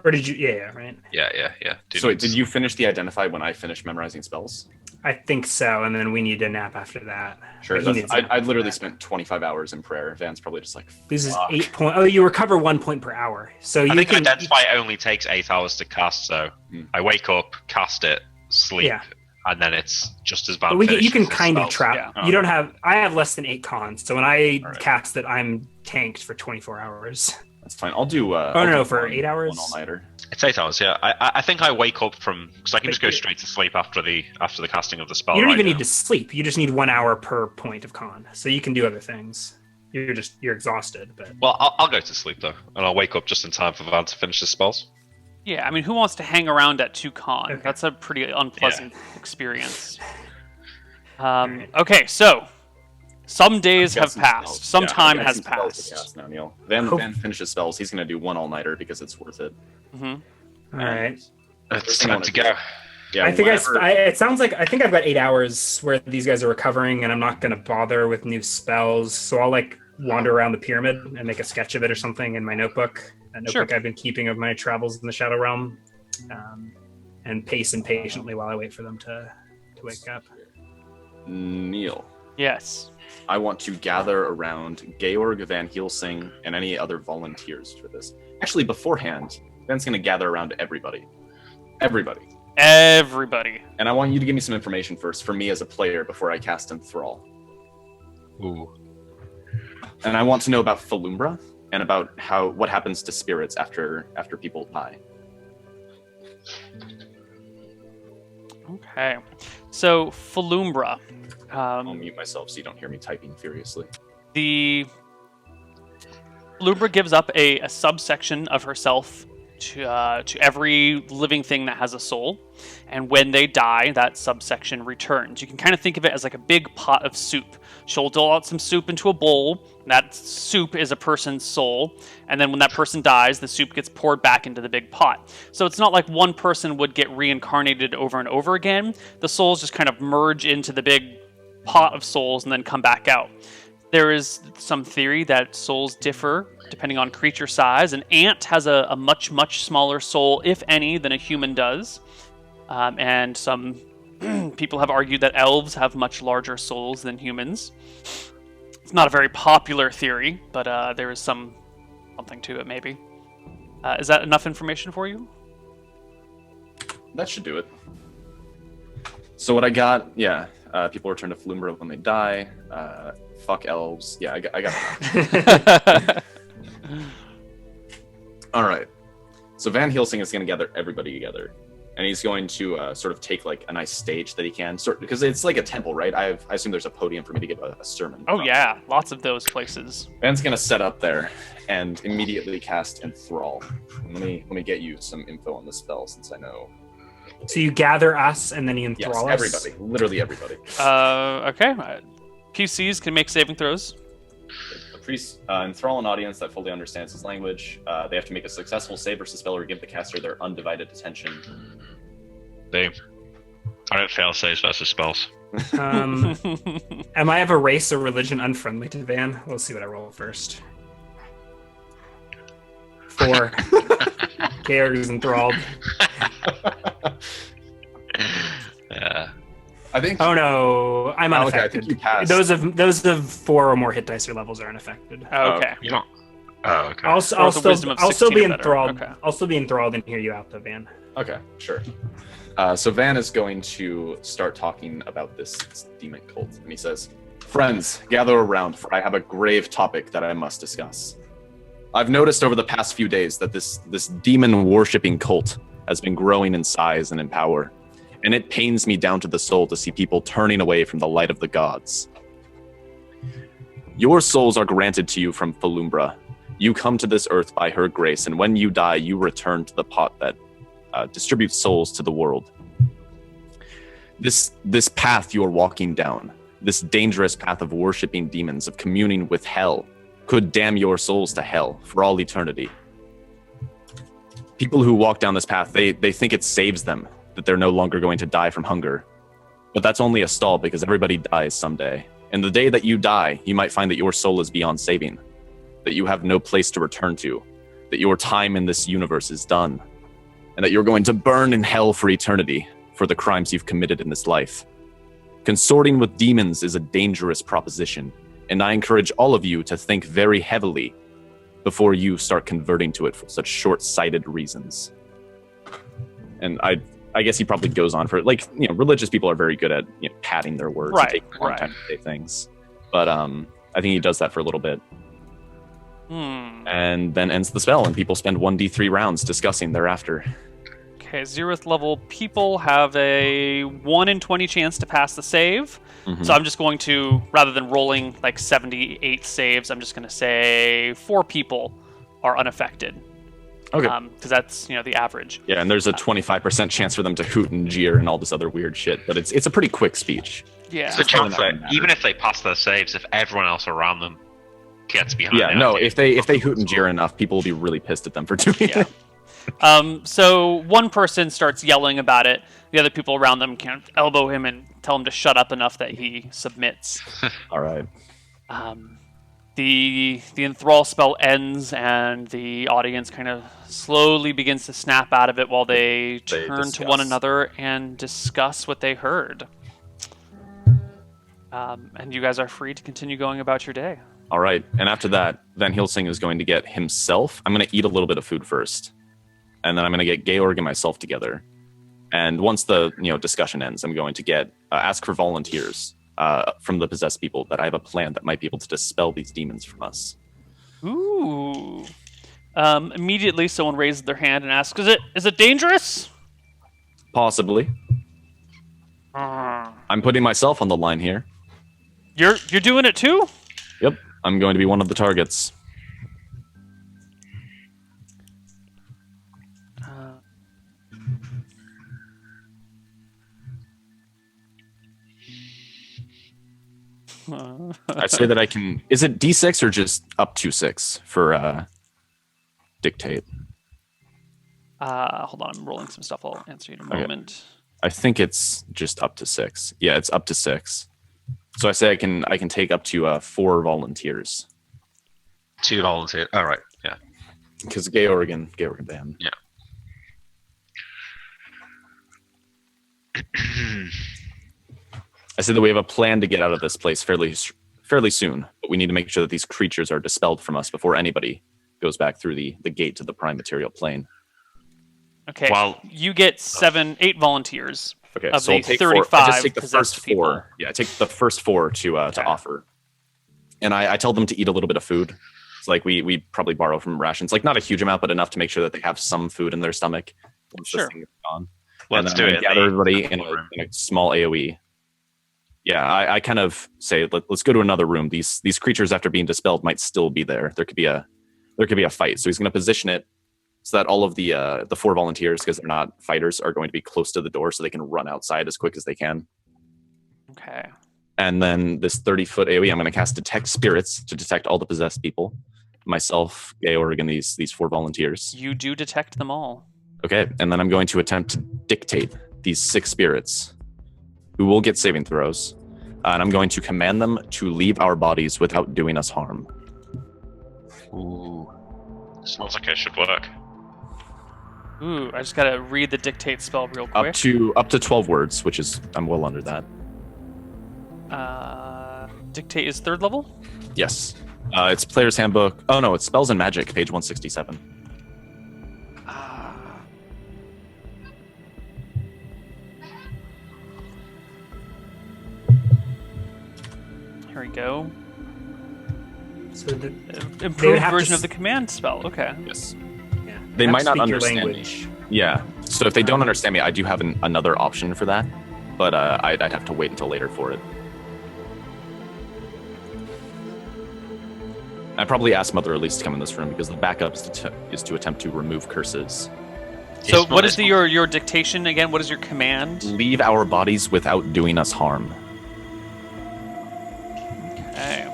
Or did you? Yeah, right. Yeah. So wait, did you finish the identify when I finished memorizing spells? I think so, and then we need a nap after that. Sure. He needs a nap I after literally that. spent 25 hours in prayer. Van's probably just like, This is fuck. 8 point. Oh, you recover 1 point per hour. So you I think can identify only takes 8 hours to cast. So I wake up, cast it, sleep, Yeah. and then it's just as bad. But you can finished as kind of spells. trap. Yeah. You don't have. I have less than 8 cons, so when I All right. cast it, I'm tanked for 24 hours. That's fine. I'll do. no, for 8 hours? One all-nighter. It's 8 hours. Yeah. I think I wake up from because I can just go But- straight to sleep after the casting of the spell. You don't right even now. need to sleep. You just need 1 hour per point of con, so you can do other things. You're exhausted, but Well, I'll go to sleep though, and I'll wake up just in time for Van to finish his spells. Yeah, I mean, who wants to hang around at 2 con? Okay. That's a pretty unpleasant experience. Alright. Okay, so some days I've got have some passed. spells. Some Yeah, I've time got has some spells to passed. cast now, Neal. Van Hope- finishes spells. He's gonna do 1 all-nighter because it's worth it. Hmm. all right. It's thing I time wanna to do- go. Yeah. I think whenever- it sounds like I think I've got 8 hours where these guys are recovering, and I'm not going to bother with new spells. So I'll like wander around the pyramid and make a sketch of it or something in my notebook. That Sure. notebook I've been keeping of my travels in the Shadow Realm, and pace impatiently while I wait for them to wake up. Neal, Yes. I want to gather around Georg, Van Helsing, and any other volunteers for this. Actually, beforehand, Van's gonna gather around everybody. Everybody. Everybody. And I want you to give me some information first for me as a player before I cast Enthrall. Ooh. And I want to know about Falumbra and about what happens to spirits after people die. Okay. So, Falumbra. I'll mute myself so you don't hear me typing furiously. The Falumbra gives up a subsection of herself to every living thing that has a soul, and when they die, that subsection returns. You can kind of think of it as like a big pot of soup. She'll dole out some soup into a bowl. That soup is a person's soul, and then when that person dies, the soup gets poured back into the big pot. So it's not like one person would get reincarnated over and over again. The souls just kind of merge into the big pot of souls and then come back out. There is some theory that souls differ depending on creature size. An ant has a much, much smaller soul, if any, than a human does. And some people have argued that elves have much larger souls than humans. It's not a very popular theory, but there is something to it, maybe. Is that enough information for you? That should do it. So what I got, people return to Falumbra when they die. Fuck elves. Yeah, I got it. All right. So Van Helsing is going to gather everybody together, and he's going to sort of take like a nice stage that he can, because it's like a temple, right? I assume there's a podium for me to give a sermon. Oh, yeah. Lots of those places. Van's going to set up there and immediately cast Enthrall. Let me get you some info on the spell since I know. So you gather us, and then you Yes, enthrall us. everybody, literally everybody. Okay. PCs can make saving throws. The priest enthrall an audience that fully understands his language. They have to make a successful save versus spell or give the caster their undivided attention. Damn. I don't fail saves versus spells. Am I of a race or religion unfriendly to Van? We'll see what I roll first. 4. Georg is enthralled. Yeah. I think. Oh no, I'm Okay, I unaffected. think you passed. Those of 4 or more hit dice or levels are unaffected. Okay. You're not. Oh, okay. I'll Or with a wisdom of still 16 be or better. enthralled. Okay. I'll still be enthralled and hear you out, though, Van. Okay, sure. So Van is going to start talking about this demon cult, and he says, "Friends, gather around, for I have a grave topic that I must discuss. I've noticed over the past few days that this demon-worshipping cult has been growing in size and in power, and it pains me down to the soul to see people turning away from the light of the gods. Your souls are granted to you from Falumbra. You come to this earth by her grace, and when you die, you return to the pot that distributes souls to the world. This path you are walking down, this dangerous path of worshipping demons, of communing with hell, could damn your souls to hell for all eternity. People who walk down this path, they think it saves them, that they're no longer going to die from hunger. But that's only a stall because everybody dies someday. And the day that you die, you might find that your soul is beyond saving, that you have no place to return to, that your time in this universe is done, and that you're going to burn in hell for eternity for the crimes you've committed in this life. Consorting with demons is a dangerous proposition, and I encourage all of you to think very heavily before you start converting to it for such short-sighted reasons. And I guess he probably goes on for, like, religious people are very good at padding their words and taking a long time to say things. But I think he does that for a little bit. And then ends the spell, and people spend 1d3 rounds discussing thereafter. Okay, 0th level people have a 1 in 20 chance to pass the save. So I'm just going to, rather than rolling like 78 saves, I'm just going to say 4 people are unaffected. Okay. Because that's, the average. Yeah, and there's a 25% chance for them to hoot and jeer and all this other weird shit, but it's a pretty quick speech. Yeah. So chance that even if they pass their saves, if everyone else around them gets behind it. Yeah, no, if they hoot and jeer enough, people will be really pissed at them for doing it. So one person starts yelling about it. The other people around them can elbow him and tell him to shut up enough that he submits. All right. The enthrall spell ends, and the audience kind of slowly begins to snap out of it while they turn to one another and discuss what they heard. And you guys are free to continue going about your day. All right. And after that, Van Helsing is going to get himself. I'm going to eat a little bit of food first, and then I'm going to get Georg and myself together. And once the discussion ends, I'm going to get ask for volunteers from the possessed people, that I have a plan that might be able to dispel these demons from us. Ooh. Immediately, someone raises their hand and asks, "Is it dangerous?" Possibly. I'm putting myself on the line here. You're doing it too? Yep. I'm going to be one of the targets. I say that I can... Is it D6 or just up to 6 for dictate? Hold on, I'm rolling some stuff. I'll answer you in a moment. I think it's just up to 6. Yeah, it's up to 6. So I say I can take up to 4 volunteers. 2 volunteers. All right. Yeah. Because Georg and Bam. Yeah. I said that we have a plan to get out of this place fairly soon, but we need to make sure that these creatures are dispelled from us before anybody goes back through the gate to the prime material plane. Okay. Well, you get 8 volunteers. Okay, of so the I'll take 35 4. I just take the first 4. People. Yeah, I take the first 4 to offer, and I tell them to eat a little bit of food. It's like we probably borrow from rations, like not a huge amount, but enough to make sure that they have some food in their stomach once this thing is gone. Let's do it. Gather everybody in a small AOE. Yeah, I kind of say let's go to another room. These creatures, after being dispelled, might still be there. There could be a fight. So he's going to position it so that all of the 4 volunteers, because they're not fighters, are going to be close to the door, so they can run outside as quick as they can. Okay. And then this 30-foot AOE, I'm going to cast Detect Spirits to detect all the possessed people. Myself, Georg, and these 4 volunteers. You do detect them all. Okay, and then I'm going to attempt to dictate these 6 spirits, who will get saving throws, and I'm going to command them to leave our bodies without doing us harm. Ooh. Smells like it should work. Ooh, I just gotta read the dictate spell real quick. Up to 12 words, which is, I'm well under that. Dictate is 3rd level? Yes. It's Player's Handbook. Oh no, it's Spells and Magic, page 167. Here we go. So the improved version of the command spell. Okay. Yes. Yeah. They might not speak your understand language. me. Yeah. So if they don't understand me, I do have another option for that, but I'd have to wait until later for it. I'd probably ask Mother Elise to come in this room because the backup is to attempt to remove curses. So what is your dictation again? What is your command? Leave our bodies without doing us harm. Okay.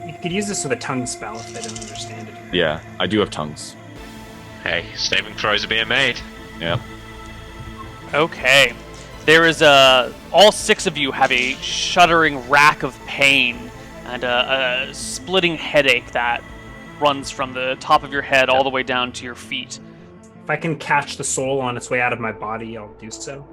You could use this with a tongue spell if they don't understand it. Yeah, I do have tongues. Hey, saving throws are being made. Yeah. Okay. There is all 6 of you have a shuddering rack of pain and a splitting headache that runs from the top of your head all the way down to your feet. If I can catch the soul on its way out of my body, I'll do so.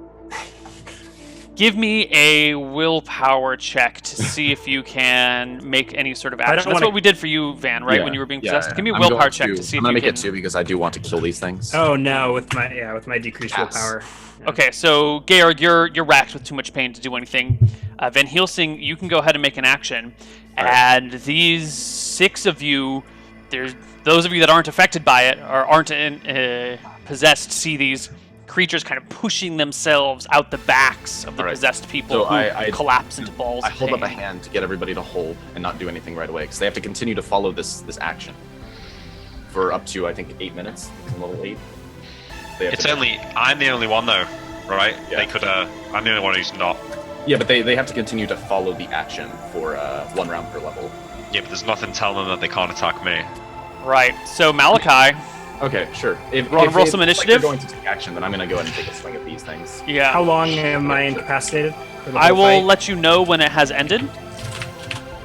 Give me a willpower check to see if you can make any sort of action. That's what we did for you, Van, right? Yeah, When you were being possessed. yeah. Give me a I'm willpower going check to- to see I'm if gonna you make can. it 2 because I do want to kill these things. Oh no, with my decreased Yes. willpower. Okay, so Georg, you're racked with too much pain to do anything. Van Helsing, you can go ahead and make an action. And these 6 of you, there's those of you that aren't affected by it or aren't possessed, see these creatures kind of pushing themselves out the backs of the possessed people So who I collapse into balls. I of hold up a pain. hand to get everybody to hold and not do anything right away because they have to continue to follow this action for up to I think 8 minutes. It's level 8. They have It's to- only I'm the only one though, right? Yeah. They could. I'm the only one who's not. Yeah, but they have to continue to follow the action for 1 round per level. Yeah, but there's nothing telling them that they can't attack me. Right. So Malachi, Okay, sure. If Roll they- some like initiative? they're going to take action, then I'm going to go ahead and take a swing at these things. yeah, How long am I incapacitated? For the I whole will fight? let you know when it has ended.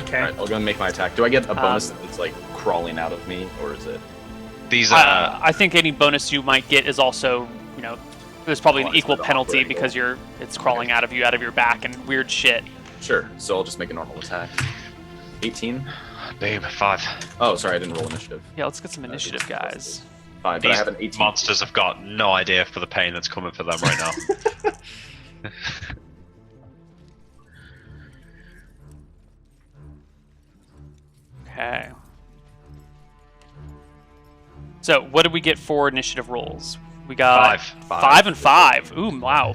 Okay. All right, I'll go and make my attack. Do I get a bonus that's like crawling out of me, or is it? These I think any bonus you might get is also, there's probably Oh, an it's equal the penalty operating because it's crawling out of you, out of your back, and weird shit. Sure. So I'll just make a normal attack. 18. boom 5. Oh, sorry, I didn't roll initiative. Yeah, let's get some initiative, guys. 5, but I These have an 18. monsters have got no idea for the pain that's coming for them right now. Okay. So, what did we get for initiative rolls? We got 5. 5 and 5. Ooh, wow.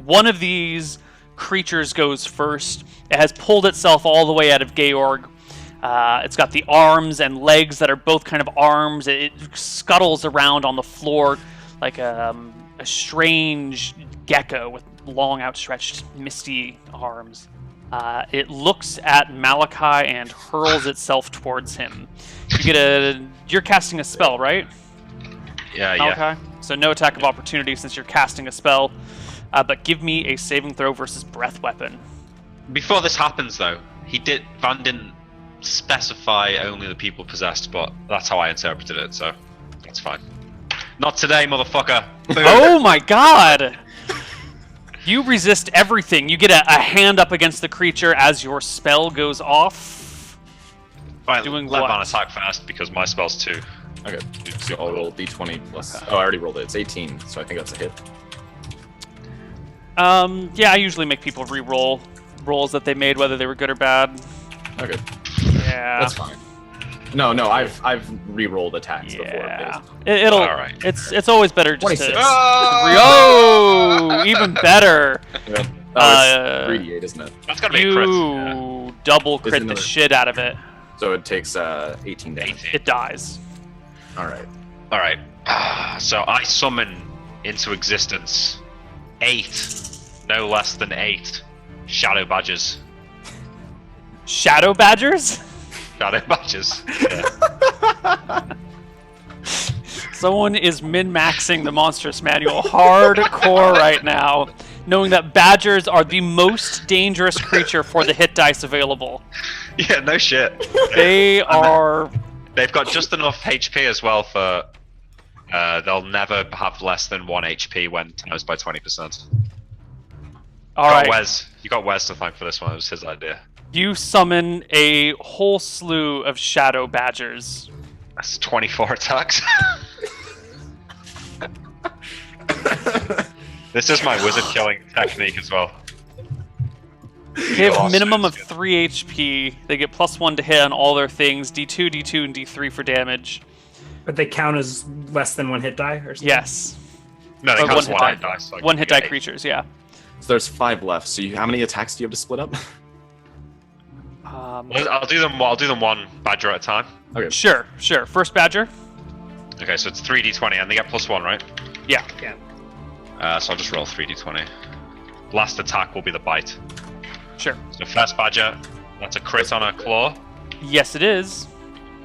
One of these creatures goes first. It has pulled itself all the way out of Georg. It's got the arms and legs that are both kind of arms. It scuttles around on the floor like a strange gecko with long, outstretched, misty arms. It looks at Malachi and hurls itself towards him. You're casting a spell, right? Yeah. Malachi? So no attack of opportunity since you're casting a spell. But give me a saving throw versus breath weapon. Before this happens, though, Van didn't specify only the people possessed, but that's how I interpreted it, so that's fine. Not today, motherfucker. Oh my god! You resist everything. You get a hand up against the creature as your spell goes off. Fine, Doing let what? Van attack first because my spell's 2. Okay. So I'll roll d20 plus. Oh, I already rolled it. It's 18, so I think that's a hit. Yeah, I usually make people re-roll rolls that they made, whether they were good or bad. Okay. Yeah. That's fine. No, I've re-rolled attacks before. Yeah. based- It'll. All right. It's always better just 26. to. Oh, even better. Yeah. Uh, Oh, it's 3d8, isn't it? That's gotta be a crit. Yeah. You double crit the another- shit out of it. So it takes 18 damage. 18. It dies. All right. All right. So I summon into existence 8, no less than 8 shadow badgers. Shadow badgers? Shadow badgers. Yeah. Someone is min-maxing the Monstrous Manual hardcore right now, knowing that badgers are the most dangerous creature for the hit dice available. Yeah, no shit. They are. They've got just enough HP as well for. They'll never have less than 1 HP when times by 20%. All right. You got Wes to thank for this one. It was his idea. You summon a whole slew of shadow badgers. That's 24 attacks. This is my wizard killing technique as well. They have a Awesome. minimum of 3 HP. They get +1 to hit on all their things. D2, D2, and D3 for damage. But they count as less than 1 hit die or something? Yes. No, they Or cost one one hit hit dice. So One hit die yeah. creatures, yeah. So there's 5 left. So how many attacks do you have to split up? I'll do them one badger at a time. Okay. Sure. First badger. Okay, so it's 3d20 and they get +1, right? Yeah. So I'll just roll 3d20. Last attack will be the bite. Sure. So first badger, that's a crit on a claw. Yes, it is.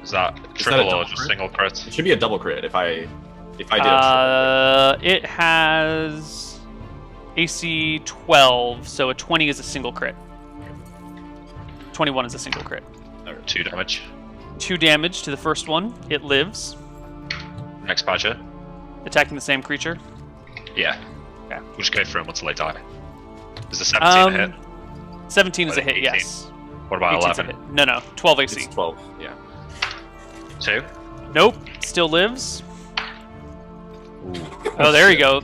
Is that a triple or double just crit? single crit? It should be a double crit if I did. It has. AC 12, so a 20 is a single crit. 21 is a single crit. 2 damage. 2 damage to the first one. It lives. Next badger. Attacking the same creature. Yeah. Okay. We'll just go through them until they die. Is the 17 a hit? 17 is a hit, 18. yes. What about 18's a 11? hit. No, 12 AC. It's 12. Yeah. 2? Nope, still lives. Oh, there you go.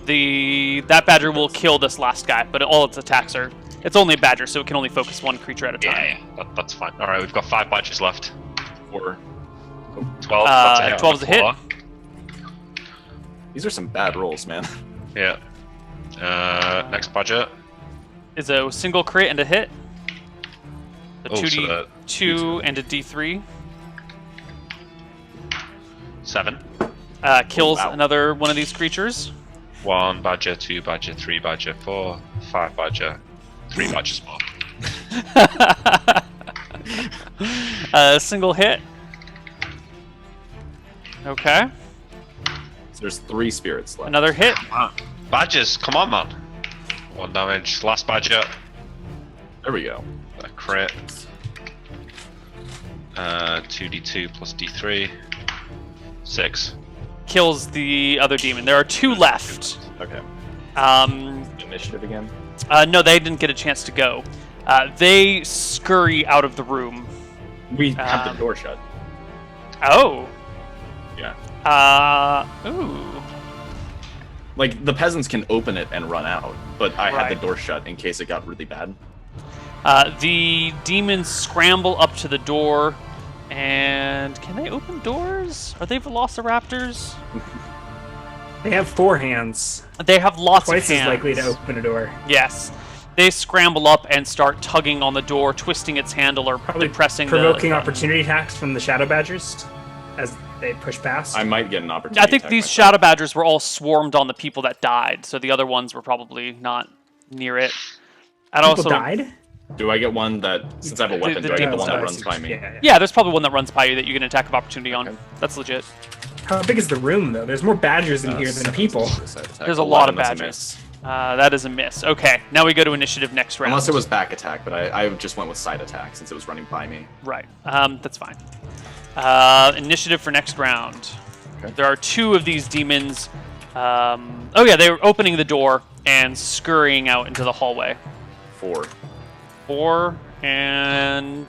That badger will kill this last guy, but all its attacks are... It's only a badger, so it can only focus one creature at a time. Yeah. That's fine. Alright, we've got 5 badgers left. 4. 12. That's a hit. 12 is a hit. These are some bad rolls, man. Yeah. Next badger. Is a single crit and a hit. A Oh, so 2d2 and a d3. 7. Kills wow. another one of these creatures. 1 badger, 2 badger, 3 badger, 4, 5 badger, 3 badgers more. A single hit. Okay. So there's 3 spirits left. Another hit. Badgers, come on, man. 1 damage. Last badger. There we go. A crit. 2d2 plus d3. 6. Kills the other demon. There are 2 left. Okay. Initiative again. No, they didn't get a chance to go. They scurry out of the room. We have the door shut. Oh. Yeah. Ooh. Like, the peasants can open it and run out, but I had Right. the door shut in case it got really bad. The demons scramble up to the door, and can they open doors? Are they velociraptors? They have 4 hands. They have lots Twice of hands. as likely to open a door. Yes. They scramble up and start tugging on the door, twisting its handle or Probably depressing provoking the... opportunity attacks from the Shadow Badgers as they push past. I might get an opportunity. I think attack these myself. Shadow Badgers were all swarmed on the people that died, so the other ones were probably not near it. And People also, died? Do I get one that, since I have a weapon, the do I get the demons one that died. runs by me? Yeah. yeah, there's probably one that runs by you that you get an attack of opportunity on. Okay. That's legit. How big is the room, though? There's more badgers in here than people. There's a lot of 11, that's a badgers. miss. That is a miss. Okay, now we go to initiative next round. Unless it was back attack, but I just went with side attack since it was running by me. Right. That's fine. Initiative for next round. Okay. There are 2 of these demons. Oh yeah, they were opening the door and scurrying out into the hallway. 4. 4 and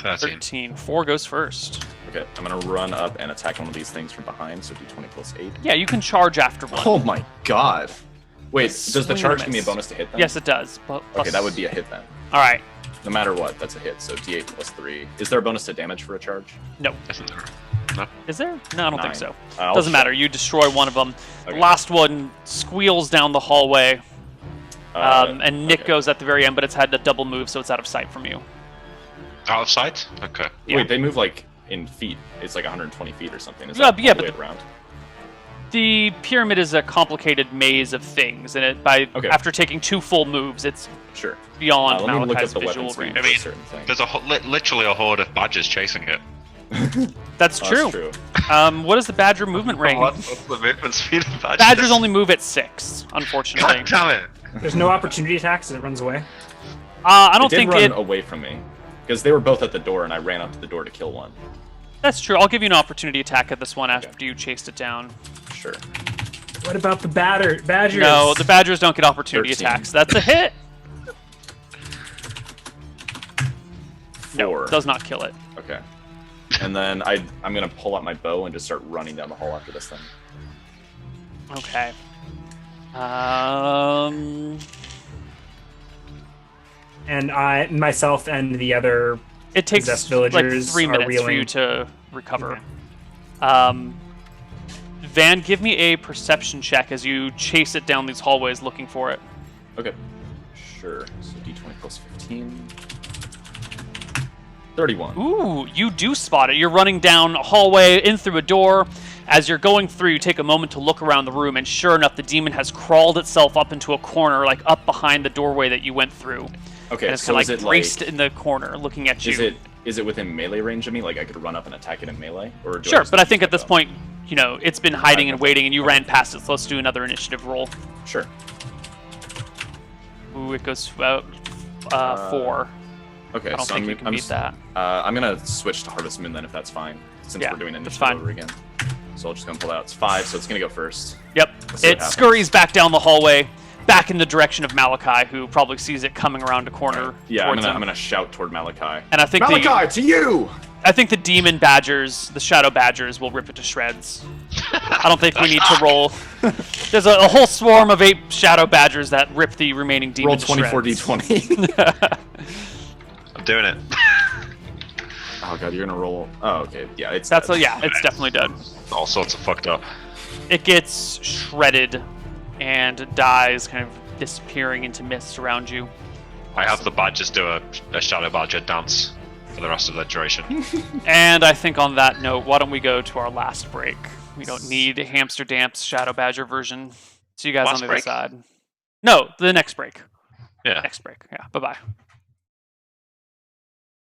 13. 13. 4 goes first. Okay, I'm gonna run up and attack one of these things from behind, so d20 plus 8. Yeah, you can charge after one. Oh my god! Wait, does the Swing and charge a give me a miss. bonus to hit them? Yes, it does. Okay, that would be a hit then. All right. No matter what, that's a hit, so d8 plus 3. Is there a bonus to damage for a charge? No. Isn't there? No. Is there? No, I don't think 9. so. I'll Doesn't check. matter. You destroy one of them. Okay. The last one squeals down the hallway, and Nick okay. goes at the very end, but it's had a double move, so it's out of sight from you. Out of sight? Okay. Yeah. Wait, they move like in feet. It's like 120 feet or something. Is Yeah, that yeah, all the but way around? The pyramid is a complicated maze of things, and Okay. after taking 2 full moves, it's Sure. beyond Let me look Malachi's up the visual weapon speed range. I for a mean, certain thing. There's literally a horde of badgers chasing it. That's true. That's true. What is the badger movement range? What's the movement speed of badgers? Badgers only move at 6, unfortunately. God damn it! There's no opportunity attacks as it runs away. I don't It did think run it. away from me because they were both at the door, and I ran up to the door to kill one. That's true. I'll give you an opportunity attack at this one after you chased it down. Sure. What about the badgers? No, the badgers don't get opportunity 13. attacks. That's a hit. No, 4. does not kill it. Okay. And then I'm gonna pull out my bow and just start running down the hall after this thing. Okay. And I, myself, and the other. It takes Possessed like villagers 3 are minutes for reeling. you to recover. Okay. Van, give me a perception check as you chase it down these hallways looking for it. Okay. Sure. So d20 plus 15. 31. Ooh, you do spot it. You're running down a hallway, in through a door. As you're going through, you take a moment to look around the room, and sure enough, the demon has crawled itself up into a corner, like up behind the doorway that you went through. Okay, And it's so kind is of it like braced in the corner, looking at you. is it within melee range of me? Like I could run up and attack it in melee? Or do Sure, just but I use think my at this bow? point, you know, it's been hiding and waiting, and you ran past it, so let's do another initiative roll. Sure. Ooh, it goes 4. Okay, I don't so think you can beat that. I'm gonna switch to Harvest Moon then, if that's fine, since Yeah, we're doing that's initiative fine. over again. So I'm just gonna pull out. It's 5, so it's gonna go first. Yep. Let's see what It happens. scurries back down the hallway, back in the direction of Malachi, who probably sees it coming around a corner. Yeah, towards I'm him. gonna shout toward Malachi. And I think Malachi, to you! I think the demon badgers, the shadow badgers, will rip it to shreds. I don't think we need to roll. There's a whole swarm of 8 shadow badgers that rip the remaining demon Roll to 24 shreds. d20. I'm doing it. Oh god, you're gonna roll. Oh, okay. Yeah, it's That's dead. yeah, it's definitely dead. All sorts of fucked up. It gets shredded and dies, kind of disappearing into mist around you. I have the badgers do a shadow badger dance for the rest of the duration. And I think on that note, why don't we go to our last break? We don't need Hamster Damp's Shadow Badger version. See you guys Last on the break? other side. No, the next break. Yeah. Next break. Yeah. Bye bye.